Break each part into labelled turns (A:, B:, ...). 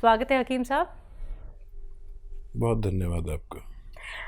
A: स्वागत है हकीम साहब।
B: बहुत धन्यवाद आपका।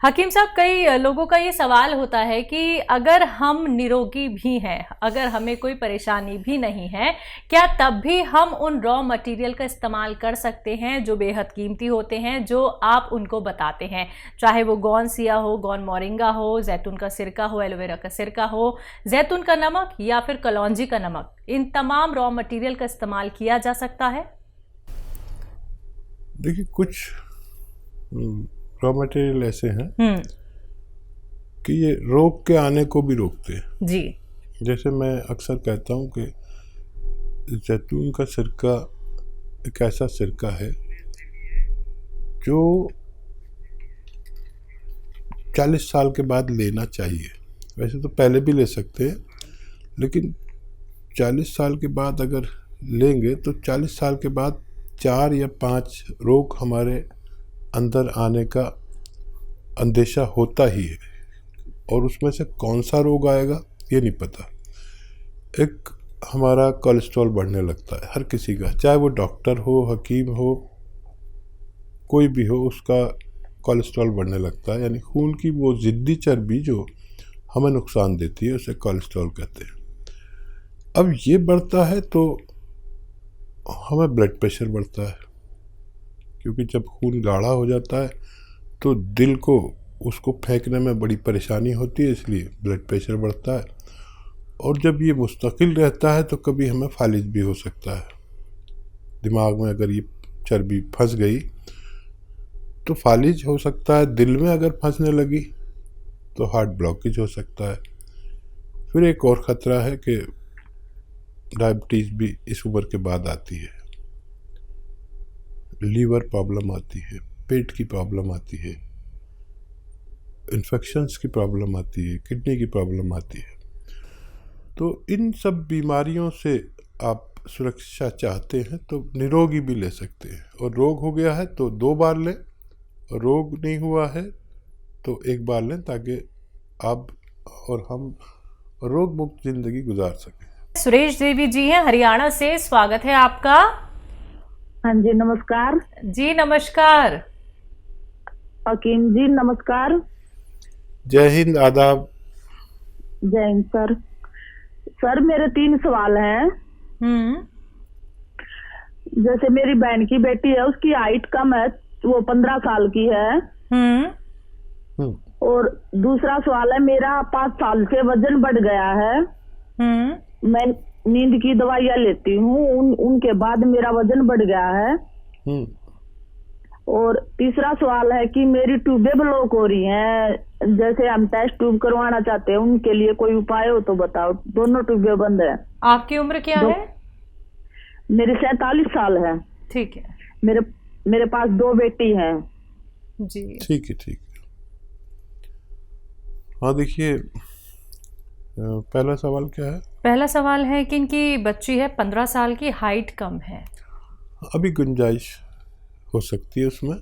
A: हकीम साहब, कई लोगों का ये सवाल होता है कि अगर हम निरोगी भी हैं, अगर हमें कोई परेशानी भी नहीं है, क्या तब भी हम उन रॉ मटेरियल का इस्तेमाल कर सकते हैं जो बेहद कीमती होते हैं, जो आप उनको बताते हैं, चाहे वो गौन सिया हो, गौन मोरिंगा हो, जैतून का सिरका हो, एलोवेरा का सिरका हो, जैतून का नमक या फिर कलौंजी का नमक, इन तमाम रॉ मटेरियल का इस्तेमाल किया जा सकता है?
B: देखिए, कुछ रॉ मटेरियल ऐसे हैं कि ये रोग के आने को भी रोकते हैं।
A: जी।
B: जैसे मैं अक्सर कहता हूँ कि जैतून का सिरका एक ऐसा सिरका है जो 40 साल के बाद लेना चाहिए। वैसे तो पहले भी ले सकते हैं, लेकिन 40 साल के बाद अगर लेंगे तो 40 साल के बाद 4 या 5 रोग हमारे अंदर आने का अंदेशा होता ही है, और उसमें से कौन सा रोग आएगा ये नहीं पता। एक हमारा कोलेस्ट्रॉल बढ़ने लगता है हर किसी का, चाहे वो डॉक्टर हो, हकीम हो, कोई भी हो, उसका कोलेस्ट्रॉल बढ़ने लगता है। यानी खून की वो ज़िद्दी चर्बी जो हमें नुकसान देती है उसे कोलेस्ट्रॉल कहते हैं। अब ये बढ़ता है तो हमें ब्लड प्रेशर बढ़ता है, क्योंकि जब खून गाढ़ा हो जाता है तो दिल को उसको फेंकने में बड़ी परेशानी होती है, इसलिए ब्लड प्रेशर बढ़ता है। और जब ये मुस्तकिल रहता है तो कभी हमें फालिज भी हो सकता है। दिमाग में अगर ये चर्बी फंस गई तो फालिज हो सकता है, दिल में अगर फंसने लगी तो हार्ट ब्लॉकेज हो सकता है। फिर एक और ख़तरा है कि डायबिटीज़ भी इस उम्र के बाद आती है, लीवर प्रॉब्लम आती है, पेट की प्रॉब्लम आती है, इन्फेक्शंस की प्रॉब्लम आती है, किडनी की प्रॉब्लम आती है। तो इन सब बीमारियों से आप सुरक्षा चाहते हैं तो निरोगी भी ले सकते हैं, और रोग हो गया है तो 2 बार लें, और रोग नहीं हुआ है तो 1 बार लें, ताकि आप और हम रोग मुक्त ज़िंदगी गुजार सकें।
A: सुरेश देवी जी हैं हरियाणा से, स्वागत है आपका।
C: हाँ जी, नमस्कार।
A: जी नमस्कार।
C: हकीम जी नमस्कार।
B: जय हिंद, आदाब।
C: जय हिंद सर। सर मेरे 3 सवाल हैं। जैसे मेरी बहन की बेटी है, उसकी हाइट कम है, वो 15 साल की है। और दूसरा सवाल है, मेरा 5 साल से वजन बढ़ गया है। मैं नींद की दवाइयाँ लेती हूँ, उनके बाद मेरा वजन बढ़ गया है। और तीसरा सवाल है कि मेरी ट्यूबें ब्लॉक हो रही हैं, जैसे हम टेस्ट ट्यूब करवाना चाहते हैं, उनके लिए कोई उपाय हो तो बताओ। दोनों ट्यूबें बंद है।
A: आपकी उम्र क्या है?
C: मेरी 47 साल है।
A: ठीक है।
C: मेरे पास 2 बेटी हैं।
A: जी
B: ठीक है, ठीक है। हाँ, देखिए, पहला सवाल क्या है?
A: पहला सवाल है कि इनकी बच्ची है 15 साल की, हाइट कम है। अभी
B: गुंजाइश हो सकती है उसमें।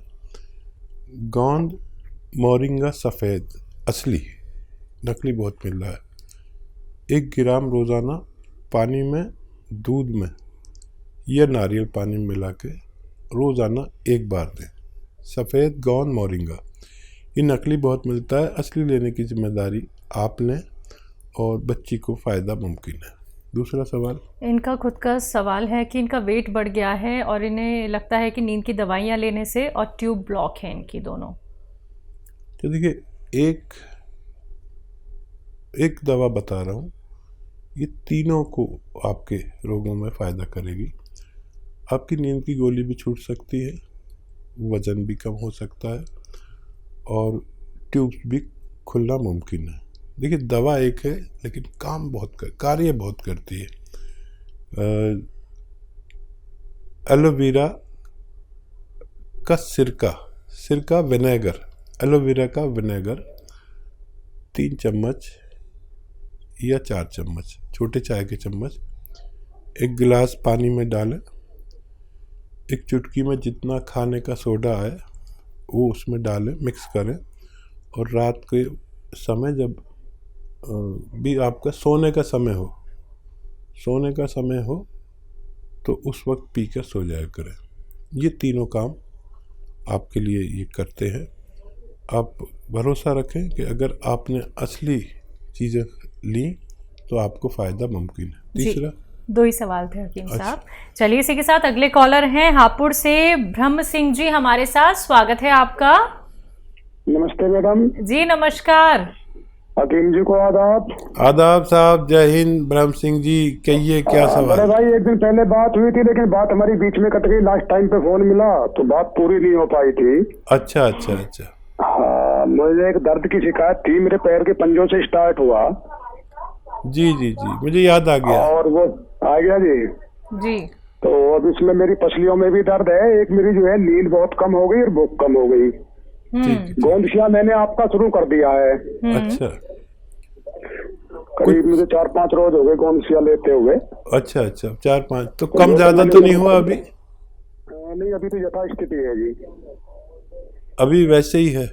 B: गोंद मोरिंगा सफ़ेद असली, नकली बहुत मिल रहा है। 1 ग्राम रोज़ाना पानी में, दूध में या नारियल पानी में मिला के रोज़ाना 1 बार दें। सफ़ेद गोंद मोरिंगा ये नकली बहुत मिलता है, असली लेने की जिम्मेदारी आप लें और बच्ची को फ़ायदा मुमकिन है। दूसरा सवाल, इनका खुद का सवाल है कि इनका वेट बढ़ गया है और इन्हें लगता है कि नींद की दवाइयाँ लेने से और ट्यूब ब्लॉक है इनकी दोनों। तो देखिए, एक दवा बता रहा हूँ, ये तीनों को आपके रोगों में फ़ायदा करेगी। आपकी नींद की गोली भी छूट सकती है, वज़न भी कम हो सकता है, और ट्यूब्स भी खुलना मुमकिन है। देखिए, दवा एक है लेकिन कार्य बहुत करती है। एलोवेरा का सिरका विनेगर, एलोवेरा का विनेगर 3 चम्मच या 4 चम्मच, छोटे चाय के चम्मच, 1 गिलास पानी में डालें। 1 चुटकी में जितना खाने का सोडा है वो उसमें डालें, मिक्स करें, और रात के समय जब भी आपका सोने का समय हो तो उस वक्त पीकर सो जाया करें। ये तीनों काम आपके लिए ये करते हैं। आप भरोसा रखें कि अगर आपने असली चीज़ें ली तो आपको फ़ायदा मुमकिन है। तीसरा,
A: 2 ही सवाल थे हकीम साहब। चलिए इसी के साथ अगले कॉलर हैं हापुड़ से ब्रह्म सिंह जी हमारे साथ, स्वागत है आपका।
D: नमस्ते मैडम।
A: जी नमस्कार।
D: हकीम जी को आदाब।
B: आदाब साहब, जय हिंद। ब्रह्म सिंह जी कहिए, क्या सवाल?
D: अरे भाई, एक दिन पहले बात हुई थी लेकिन बात हमारी बीच में कट गई। लास्ट टाइम पे फोन मिला तो बात पूरी नहीं हो पाई थी।
B: अच्छा अच्छा अच्छा।
D: हाँ, मुझे एक दर्द की शिकायत थी, मेरे पैर के पंजों से स्टार्ट हुआ।
B: जी जी जी, मुझे याद आ गया।
D: और वो आ गया जी।
A: जी।
D: तो अब इसमें मेरी पसलियों में भी दर्द है। एक मेरी जो है नींद बहुत कम हो गई और भूख कम हो गई। गोंदशिया मैंने आपका शुरू कर दिया है।
B: अच्छा।
D: करीब मुझे 4-5 रोज हो गए गोंदशिया लेते हुए।
B: अच्छा अच्छा, 4-5 तो कम ज्यादा तो नहीं हुआ अभी?
D: नहीं, अभी तो यथास्थिति है जी।
B: अभी वैसे ही है?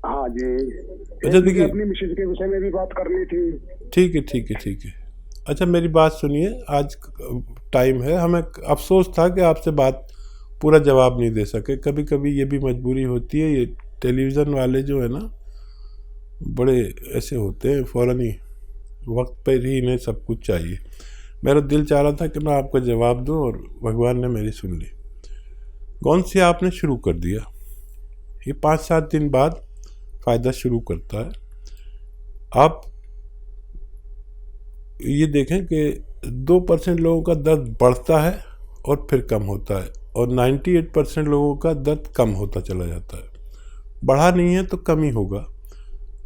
D: हाँ जी।
B: अच्छा देखिए,
D: अपनी मिसेज के विषय में भी बात करनी थी।
B: ठीक है ठीक है ठीक है। अच्छा मेरी बात सुनिए, आज टाइम है, हमें अफसोस था कि आपसे बात पूरा जवाब नहीं दे सके। कभी कभी ये भी मजबूरी होती है। ये टेलीविज़न वाले जो है ना, बड़े ऐसे होते हैं, फ़ौरन ही वक्त पर ही इन्हें सब कुछ चाहिए। मेरा दिल चाह रहा था कि मैं आपको जवाब दूं और भगवान ने मेरी सुन ली। कौन सी आपने शुरू कर दिया, ये 5-7 दिन बाद फ़ायदा शुरू करता है। आप ये देखें कि 2% लोगों का दर्द बढ़ता है और फिर कम होता है, और 98% लोगों का दर्द कम होता चला जाता है। बढ़ा नहीं है तो कम ही होगा,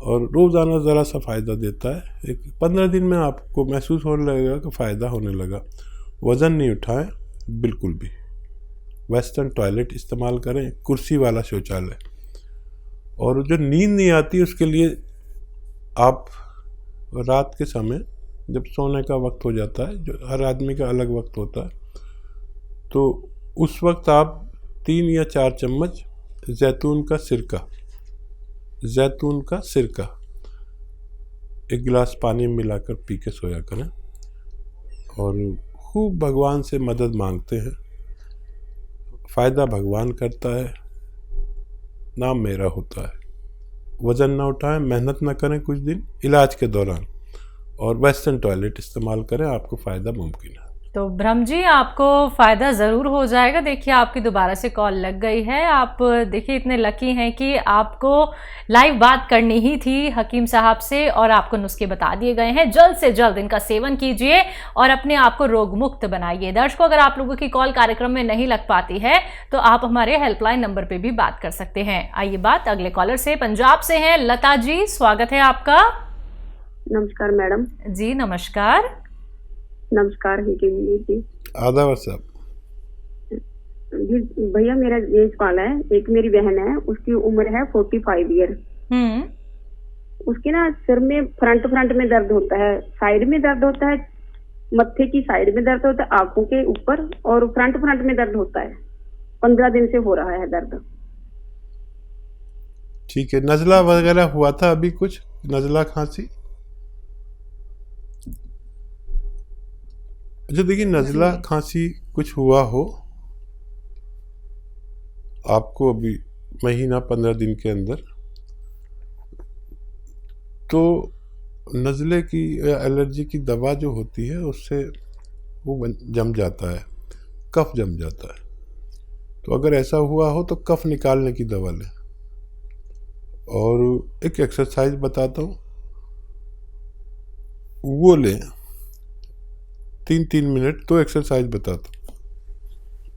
B: और रोज़ाना ज़रा सा फ़ायदा देता है। एक 15 दिन में आपको महसूस होने लगेगा कि फ़ायदा होने लगा। वज़न नहीं उठाएं बिल्कुल भी। वेस्टर्न टॉयलेट इस्तेमाल करें, कुर्सी वाला शौचालय। और जो नींद नहीं आती उसके लिए आप रात के समय जब सोने का वक्त हो जाता है, जो हर आदमी का अलग वक्त होता है, तो उस वक्त आप 3 या 4 चम्मच जैतून का सिरका 1 गिलास पानी में मिलाकर पी के सोया करें। और खूब भगवान से मदद मांगते हैं। फ़ायदा भगवान करता है, नाम मेरा होता है। वज़न ना उठाएं, मेहनत ना करें कुछ दिन इलाज के दौरान, और वेस्टर्न टॉयलेट इस्तेमाल करें, आपको फ़ायदा मुमकिन है।
A: तो ब्रह्म जी आपको फ़ायदा ज़रूर हो जाएगा। देखिए आपकी दोबारा से कॉल लग गई है। आप देखिए इतने लकी हैं कि आपको लाइव बात करनी ही थी हकीम साहब से, और आपको नुस्खे बता दिए गए हैं। जल्द से जल्द इनका सेवन कीजिए और अपने आप को रोग मुक्त बनाइए। दर्शकों, अगर आप लोगों की कॉल कार्यक्रम में नहीं लग पाती है तो आप हमारे हेल्पलाइन नंबर पर भी बात कर सकते हैं। आइए बात अगले कॉलर से, पंजाब से हैं लता जी, स्वागत है आपका।
E: नमस्कार मैडम।
A: जी नमस्कार।
E: नमस्कार जी।
B: आदाब साहब।
E: भैया मेरा ये सवाल है, एक मेरी बहन है, उसकी उम्र है 45 ईयर। उसके ना सिर में फ्रंट में दर्द होता है, साइड में दर्द होता है, मत्थे की साइड में दर्द होता है, आंखों के ऊपर, और फ्रंट में दर्द होता है। 15 दिन से हो रहा है दर्द।
B: ठीक है, नज़ला वगैरह हुआ था अभी कुछ, नज़ला खांसी? अच्छा देखिए, नज़ला खांसी कुछ हुआ हो आपको अभी महीना 15 दिन के अंदर, तो नज़ले की एलर्जी की दवा जो होती है उससे वो जम जाता है, कफ जम जाता है। तो अगर ऐसा हुआ हो तो कफ निकालने की दवा लें। और एक एक्सरसाइज बताता हूँ, वो लें 3-3 मिनट। तो एक्सरसाइज बताता हूँ,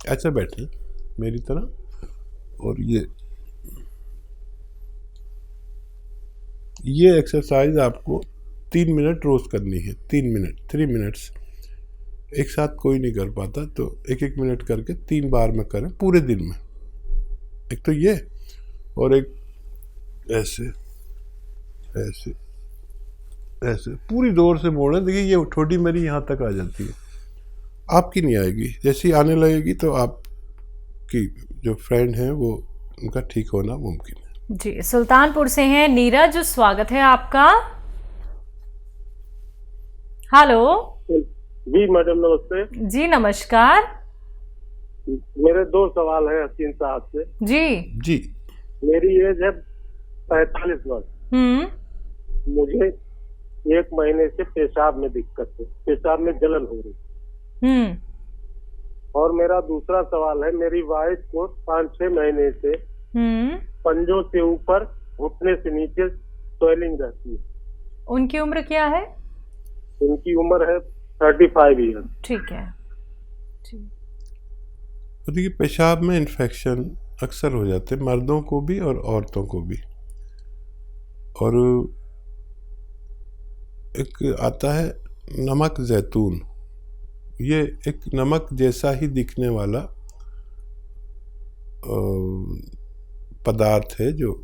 B: ऐसे बैठें मेरी तरह, और ये एक्सरसाइज आपको 3 मिनट रोज़ करनी है। 3 मिनट्स एक साथ कोई नहीं कर पाता, तो 1-1 मिनट करके 3 बार में करें पूरे दिन में। एक तो ये, और एक ऐसे ऐसे ऐसे पूरी जोर से मोड़ें। देखिए ये ठोडी मेरी यहाँ तक आ जाती है, आपकी नहीं आएगी। जैसी आने लगेगी तो आपकी जो फ्रेंड हैं वो, उनका ठीक होना मुमकिन है।
A: जी, सुल्तानपुर से हैं नीरज, स्वागत है आपका। हेलो
F: जी मैडम, नमस्ते।
A: जी नमस्कार।
F: मेरे 2 सवाल हैं हसीन साहब से।
B: जी।
F: मेरी एज है 45 वर्ष। मुझे 1 महीने से पेशाब में दिक्कत है, पेशाब में जलन हो रही। और मेरा दूसरा सवाल है, मेरी वाइफ को 5-6 महीने से पंजों से ऊपर घुटने से नीचे स्वेलिंग रहती है।
A: उनकी उम्र क्या है?
F: उनकी उम्र है 35 ईयर।
A: ठीक है।
B: तो देखिए, पेशाब में इन्फेक्शन अक्सर हो जाते हैं, मर्दों को भी और औरतों को भी। और एक आता है नमक जैतून, ये एक नमक जैसा ही दिखने वाला पदार्थ है, जो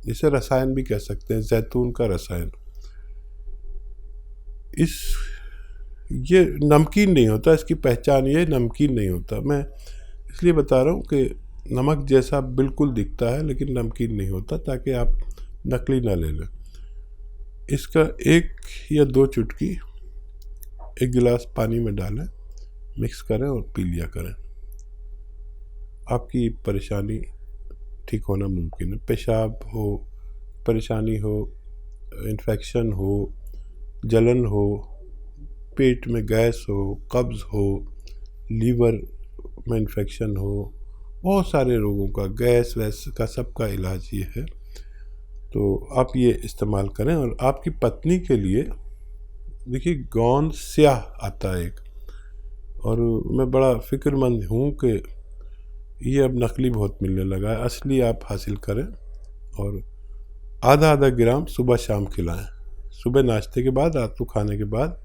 B: जिसे रसायन भी कह सकते हैं, जैतून का रसायन। ये नमकीन नहीं होता, इसकी पहचान ये नमकीन नहीं होता। मैं इसलिए बता रहा हूँ कि नमक जैसा बिल्कुल दिखता है लेकिन नमकीन नहीं होता, ताकि आप नकली ना ले लें। इसका 1 या 2 चुटकी 1 गिलास पानी में डालें, मिक्स करें और पी लिया करें। आपकी परेशानी ठीक होना मुमकिन है। पेशाब हो, परेशानी हो, इन्फेक्शन हो, जलन हो, पेट में गैस हो, कब्ज़ हो, लीवर में इन्फेक्शन हो, बहुत सारे रोगों का, गैस वैस का सबका इलाज ये है। तो आप ये इस्तेमाल करें। और आपकी पत्नी के लिए देखिए, गोंद स्याह आता है एक, और मैं बड़ा फ़िक्रमंद हूँ कि ये अब नकली बहुत मिलने लगा है। असली आप हासिल करें और आधा ग्राम सुबह शाम खिलाएं। सुबह नाश्ते के बाद, रात को खाने के बाद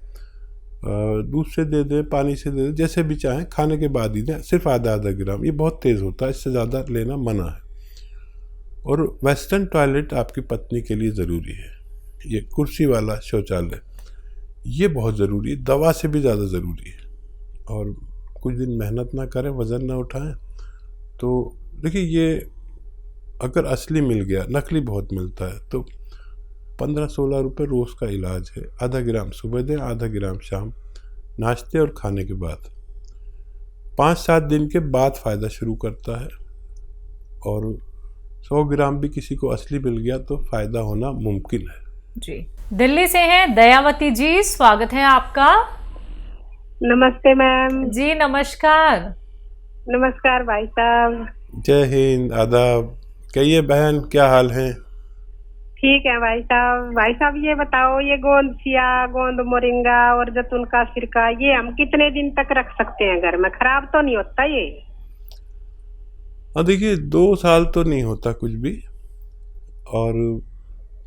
B: दूध से दे दें, पानी से दे दें, जैसे भी चाहें, खाने के बाद ही दें। सिर्फ आधा ग्राम, ये बहुत तेज़ होता है, इससे ज़्यादा लेना मना है। और वेस्टर्न टॉयलेट आपकी पत्नी के लिए ज़रूरी है। ये कुर्सी वाला शौचालय, ये बहुत ज़रूरी है, दवा से भी ज़्यादा ज़रूरी है। और कुछ दिन मेहनत ना करें, वज़न ना उठाएं, तो देखिए, ये अगर असली मिल गया, नकली बहुत मिलता है, तो 15-16 रुपये रोज़ का इलाज है। आधा ग्राम सुबह दें, आधा ग्राम शाम, नाश्ते और खाने के बाद। 5-7 दिन के बाद फ़ायदा शुरू करता है। और 100 ग्राम भी किसी को असली मिल गया तो फ़ायदा होना मुमकिन है।
A: जी। दिल्ली से हैं दयावती जी, स्वागत है आपका।
E: नमस्ते मैम।
A: जी नमस्कार।
E: नमस्कार भाई साहब।
B: जय हिंद, आदाब। कहिए बहन, क्या हाल है?
E: ठीक है भाई साहब। भाई साहब ये बताओ, ये गोंद सिया, गोंद मोरिंगा और जैतून का सिरका, ये हम कितने दिन तक रख सकते हैं घर में? खराब तो नहीं होता ये?
B: हाँ देखिए, 2 साल तो नहीं होता कुछ भी। और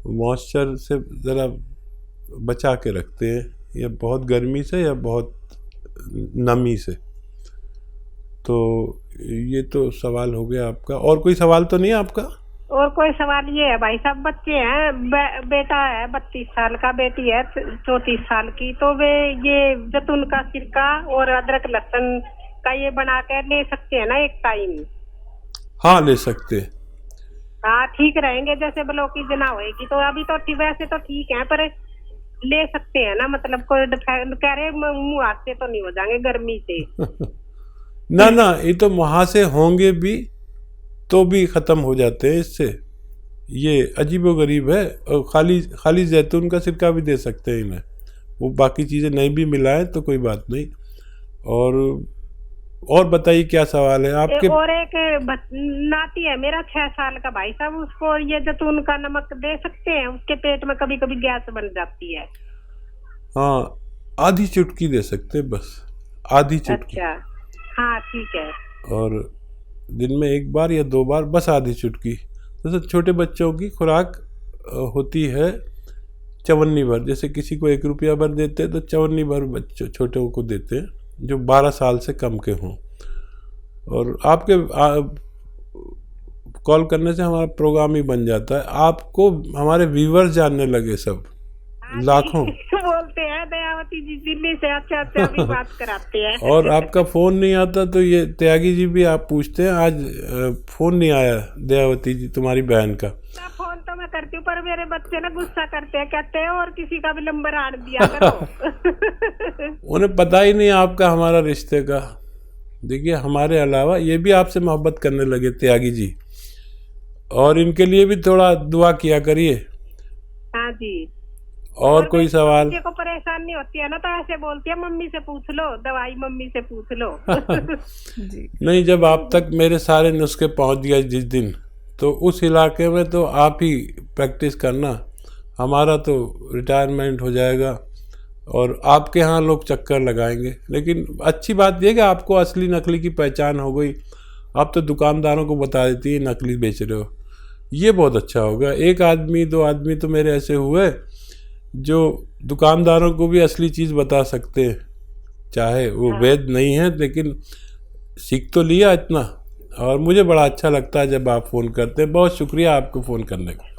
B: मॉइस्चर से ज़रा बचा के रखते हैं, या बहुत गर्मी से या बहुत नमी से। तो ये तो सवाल हो गया आपका। और कोई सवाल तो नहीं है आपका?
E: और कोई सवाल ये है भाई साहब, बच्चे हैं, बेटा है 32 साल का, बेटी है 34 साल की, तो वे ये जैतून का सिरका और अदरक लहसुन का ये बना कर ले सकते हैं ना एक टाइम?
B: हाँ, ले सकते हैं।
E: हाँ ठीक रहेंगे, जैसे ब्लॉकी जना होएगी तो अभी तो वैसे तो ठीक है, पर ले सकते हैं ना? मतलब कोई कह रहे मुँह हाथ से तो नहीं हो जाएंगे गर्मी से?
B: ना ना, ये तो मुहासे होंगे भी तो भी ख़त्म हो जाते हैं इससे। ये अजीबोगरीब है। और खाली जैतून का सिरका भी दे सकते हैं इन्हें, वो बाकी चीज़ें नहीं भी मिलाएं तो कोई बात नहीं। और बताइए क्या सवाल है आपके?
E: और एक नाती है मेरा 6 साल का भाई साहब, उसको ये जैतून का नमक दे सकते हैं? उसके पेट में कभी कभी गैस बन जाती है।
B: हाँ, आधी चुटकी दे सकते हैं, बस आधी चुटकी।
E: अच्छा हाँ ठीक है।
B: और दिन में 1 बार या 2 बार, बस आधी चुटकी। जैसे छोटे बच्चों की खुराक होती है 54 भर, जैसे किसी को 1 रुपया भर देते हैं तो 54 भर बच्चों छोटों को देते हैं जो 12 साल से कम के हों। और आपके कॉल करने से हमारा प्रोग्राम ही बन जाता है। आपको हमारे व्यूवर्स जानने लगे सब, लाखों
E: बोलते हैं दयावती जी दिल्ली से, अच्छा भी बात कराते हैं।
B: और आपका फ़ोन नहीं आता तो ये त्यागी जी भी आप पूछते हैं, आज फ़ोन नहीं आया दयावती जी तुम्हारी बहन का।
E: फ़ोन तो मैं करती हूँ, पर मेरे बच्चे ना गुस्सा करते हैं, कहते हैं और किसी का भी नंबर आड़ दिया करो।
B: उन्हें पता ही नहीं आपका हमारा रिश्ते का। देखिए हमारे अलावा ये भी आपसे मोहब्बत करने लगे त्यागी जी, और इनके लिए भी थोड़ा दुआ किया करिए।
G: हाँ जी।
B: और कोई सवाल?
G: बच्चे को परेशानी होती है ना तो ऐसे बोलती है मम्मी से पूछ लो, दवाई मम्मी से पूछ लो।
A: जी।
B: नहीं, जब आप तक मेरे सारे नुस्खे पहुंच गए जिस दिन, तो उस इलाके में तो आप ही प्रैक्टिस करना, हमारा तो रिटायरमेंट हो जाएगा और आपके यहाँ लोग चक्कर लगाएंगे। लेकिन अच्छी बात यह कि आपको असली नकली की पहचान हो गई। आप तो दुकानदारों को बता देती है नकली बेच रहे हो, ये बहुत अच्छा होगा। एक आदमी 2 आदमी तो मेरे ऐसे हुए जो दुकानदारों को भी असली चीज़ बता सकते हैं, चाहे वो वैध नहीं है, लेकिन सीख तो लिया इतना। और मुझे बड़ा अच्छा लगता है जब आप फ़ोन करते हैं। बहुत शुक्रिया आपको फ़ोन करने का।